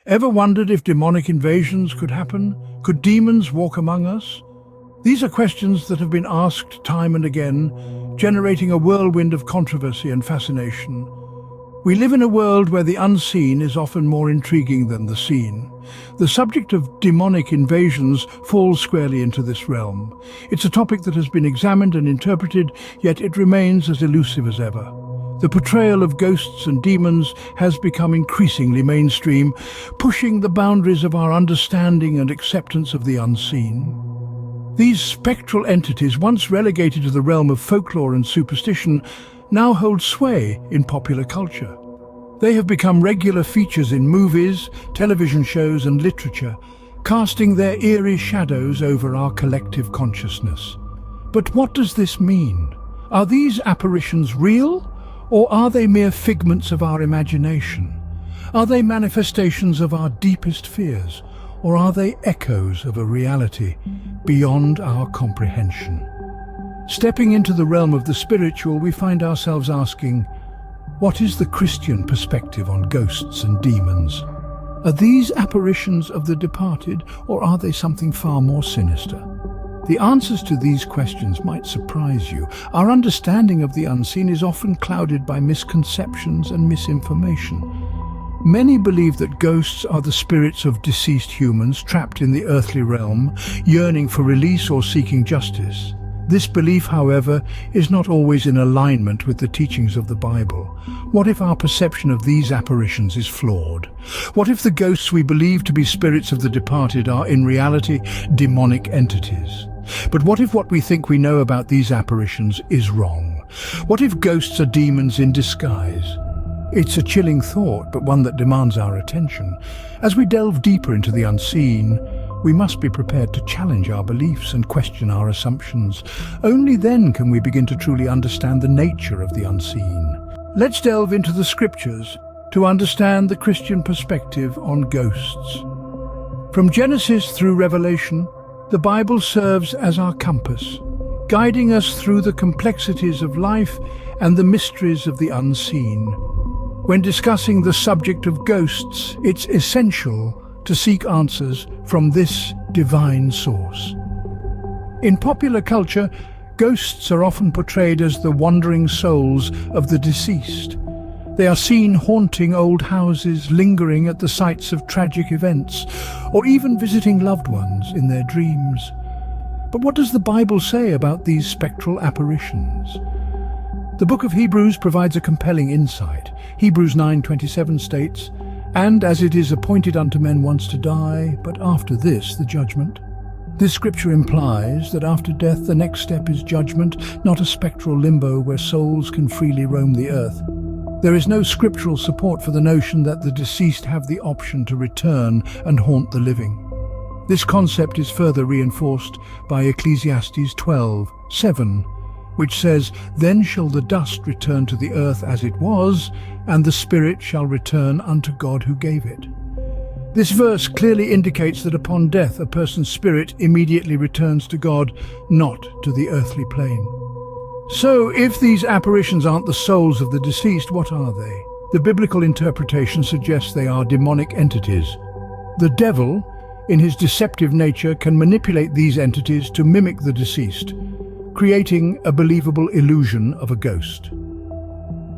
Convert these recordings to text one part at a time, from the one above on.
Ever wondered if demonic invasions could happen? Could demons walk among us? These are questions that have been asked time and again, generating a whirlwind of controversy and fascination. We live in a world where the unseen is often more intriguing than the seen. The subject of demonic invasions falls squarely into this realm. It's a topic that has been examined and interpreted, yet it remains as elusive as ever. The portrayal of ghosts and demons has become increasingly mainstream, pushing the boundaries of our understanding and acceptance of the unseen. These spectral entities, once relegated to the realm of folklore and superstition, now hold sway in popular culture. They have become regular features in movies, television shows and literature, casting their eerie shadows over our collective consciousness. But what does this mean? Are these apparitions real, or are they mere figments of our imagination? Are they manifestations of our deepest fears, or are they echoes of a reality beyond our comprehension? Stepping into the realm of the spiritual, we find ourselves asking, what is the Christian perspective on ghosts and demons? Are these apparitions of the departed, or are they something far more sinister? The answers to these questions might surprise you. Our understanding of the unseen is often clouded by misconceptions and misinformation. Many believe that ghosts are the spirits of deceased humans trapped in the earthly realm, yearning for release or seeking justice. This belief, however, is not always in alignment with the teachings of the Bible. What if our perception of these apparitions is flawed? What if the ghosts we believe to be spirits of the departed are in reality demonic entities? But what if what we think we know about these apparitions is wrong? What if ghosts are demons in disguise? It's a chilling thought, but one that demands our attention. As we delve deeper into the unseen, we must be prepared to challenge our beliefs and question our assumptions. Only then can we begin to truly understand the nature of the unseen. Let's delve into the scriptures to understand the Christian perspective on ghosts. From Genesis through Revelation, the Bible serves as our compass, guiding us through the complexities of life and the mysteries of the unseen. When discussing the subject of ghosts, it's essential to seek answers from this divine source. In popular culture, ghosts are often portrayed as the wandering souls of the deceased. They are seen haunting old houses, lingering at the sites of tragic events, or even visiting loved ones in their dreams. But what does the Bible say about these spectral apparitions? The book of Hebrews provides a compelling insight. Hebrews 9:27 states, "And as it is appointed unto men once to die, but after this the judgment." This scripture implies that after death the next step is judgment, not a spectral limbo where souls can freely roam the earth. There is no scriptural support for the notion that the deceased have the option to return and haunt the living. This concept is further reinforced by Ecclesiastes 12:7, which says, "Then shall the dust return to the earth as it was, and the spirit shall return unto God who gave it." This verse clearly indicates that upon death a person's spirit immediately returns to God, not to the earthly plane. So, if these apparitions aren't the souls of the deceased, what are they? The biblical interpretation suggests they are demonic entities. The devil, in his deceptive nature, can manipulate these entities to mimic the deceased, creating a believable illusion of a ghost.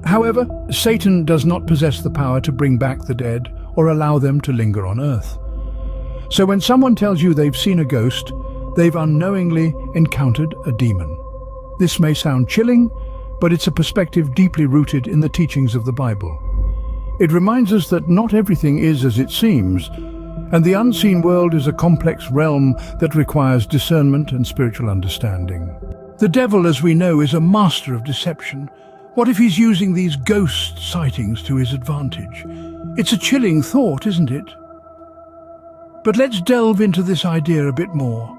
However, Satan does not possess the power to bring back the dead or allow them to linger on earth. So when someone tells you they've seen a ghost, they've unknowingly encountered a demon. This may sound chilling, but it's a perspective deeply rooted in the teachings of the Bible. It reminds us that not everything is as it seems, and the unseen world is a complex realm that requires discernment and spiritual understanding. The devil, as we know, is a master of deception. What if he's using these ghost sightings to his advantage? It's a chilling thought, isn't it? But let's delve into this idea a bit more.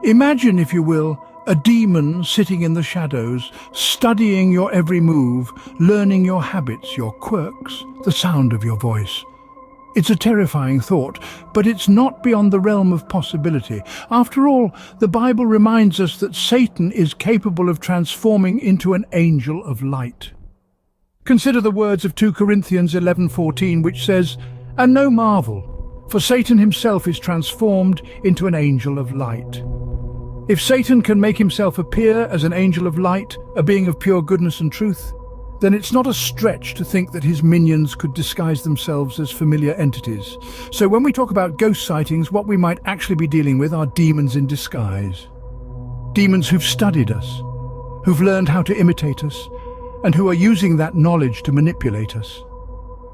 Imagine, if you will, a demon sitting in the shadows, studying your every move, learning your habits, your quirks, the sound of your voice. It's a terrifying thought, but it's not beyond the realm of possibility. After all, the Bible reminds us that Satan is capable of transforming into an angel of light. Consider the words of 2 Corinthians 11:14, which says, "And no marvel, For Satan himself is transformed into an angel of light. If Satan can make himself appear as an angel of light, a being of pure goodness and truth, then it's not a stretch to think that his minions could disguise themselves as familiar entities. So when we talk about ghost sightings, what we might actually be dealing with are demons in disguise. Demons who've studied us, who've learned how to imitate us, and who are using that knowledge to manipulate us.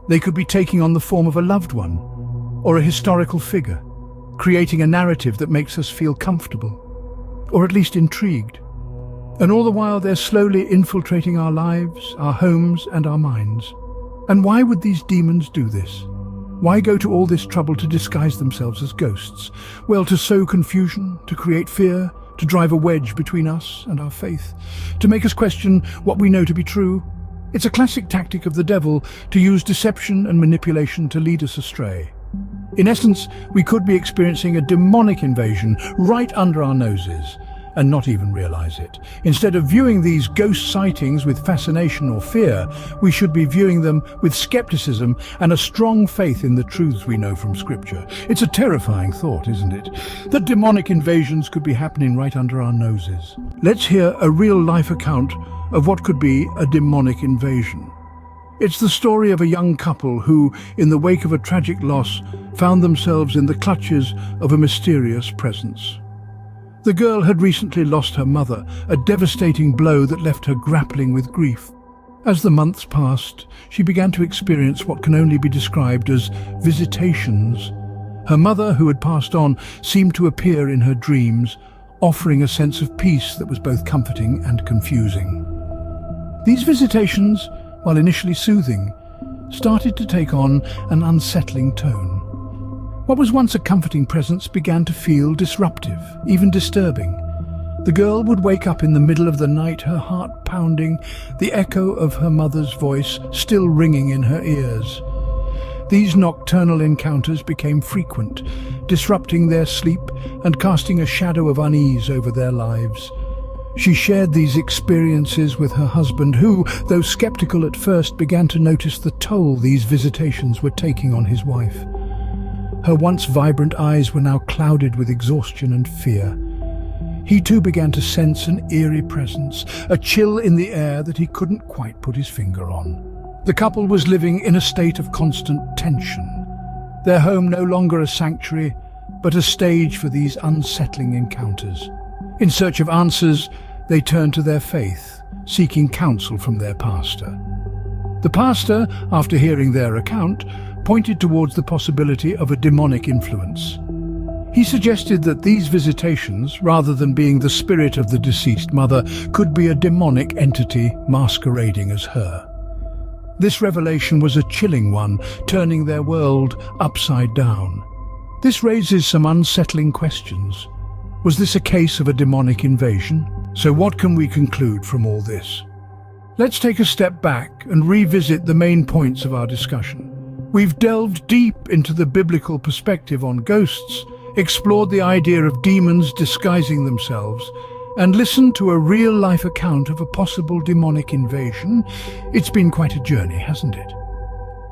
They could be taking on the form of a loved one, or a historical figure, creating a narrative that makes us feel comfortable, or at least intrigued. And all the while they're slowly infiltrating our lives, our homes and our minds. And why would these demons do this? Why go to all this trouble to disguise themselves as ghosts? Well, to sow confusion, to create fear, to drive a wedge between us and our faith, to make us question what we know to be true. It's a classic tactic of the devil to use deception and manipulation to lead us astray. In essence, we could be experiencing a demonic invasion right under our noses and not even realize it. Instead of viewing these ghost sightings with fascination or fear, we should be viewing them with skepticism and a strong faith in the truths we know from Scripture. It's a terrifying thought, isn't it? That demonic invasions could be happening right under our noses. Let's hear a real-life account of what could be a demonic invasion. It's the story of a young couple who, in the wake of a tragic loss, found themselves in the clutches of a mysterious presence. The girl had recently lost her mother, a devastating blow that left her grappling with grief. As the months passed, she began to experience what can only be described as visitations. Her mother, who had passed on, seemed to appear in her dreams, offering a sense of peace that was both comforting and confusing. These visitations, while initially soothing, started to take on an unsettling tone. What was once a comforting presence began to feel disruptive, even disturbing. The girl would wake up in the middle of the night, her heart pounding, the echo of her mother's voice still ringing in her ears. These nocturnal encounters became frequent, disrupting their sleep and casting a shadow of unease over their lives. She shared these experiences with her husband, who, though skeptical at first, began to notice the toll these visitations were taking on his wife. Her once vibrant eyes were now clouded with exhaustion and fear. He too began to sense an eerie presence, a chill in the air that he couldn't quite put his finger on. The couple was living in a state of constant tension, their home no longer a sanctuary, but a stage for these unsettling encounters. In search of answers, they turned to their faith, seeking counsel from their pastor. The pastor, after hearing their account, pointed towards the possibility of a demonic influence. He suggested that these visitations, rather than being the spirit of the deceased mother, could be a demonic entity masquerading as her. This revelation was a chilling one, turning their world upside down. This raises some unsettling questions. Was this a case of a demonic invasion? So what can we conclude from all this? Let's take a step back and revisit the main points of our discussion. We've delved deep into the biblical perspective on ghosts, explored the idea of demons disguising themselves, and listened to a real-life account of a possible demonic invasion. It's been quite a journey, hasn't it?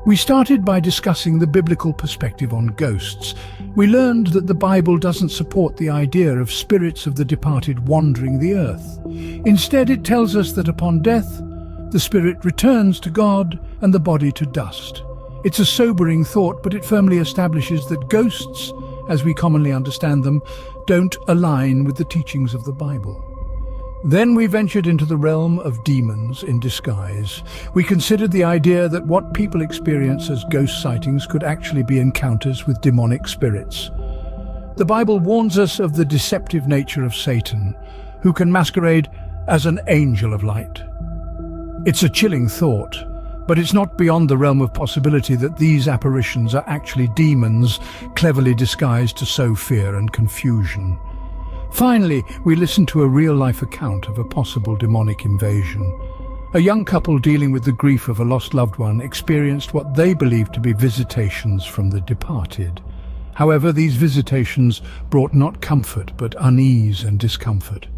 We started by discussing the biblical perspective on ghosts. We learned that the Bible doesn't support the idea of spirits of the departed wandering the earth. Instead, it tells us that upon death, the spirit returns to God and the body to dust. It's a sobering thought, but it firmly establishes that ghosts, as we commonly understand them, don't align with the teachings of the Bible. Then we ventured into the realm of demons in disguise. We considered the idea that what people experience as ghost sightings could actually be encounters with demonic spirits. The Bible warns us of the deceptive nature of Satan, who can masquerade as an angel of light. It's a chilling thought, but it's not beyond the realm of possibility that these apparitions are actually demons, cleverly disguised to sow fear and confusion. Finally, we listened to a real-life account of a possible demonic invasion. A young couple dealing with the grief of a lost loved one experienced what they believed to be visitations from the departed. However, these visitations brought not comfort but unease and discomfort.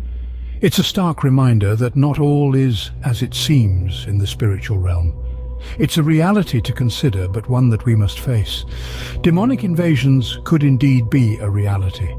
It's a stark reminder that not all is as it seems in the spiritual realm. It's a reality to consider, but one that we must face. Demonic invasions could indeed be a reality.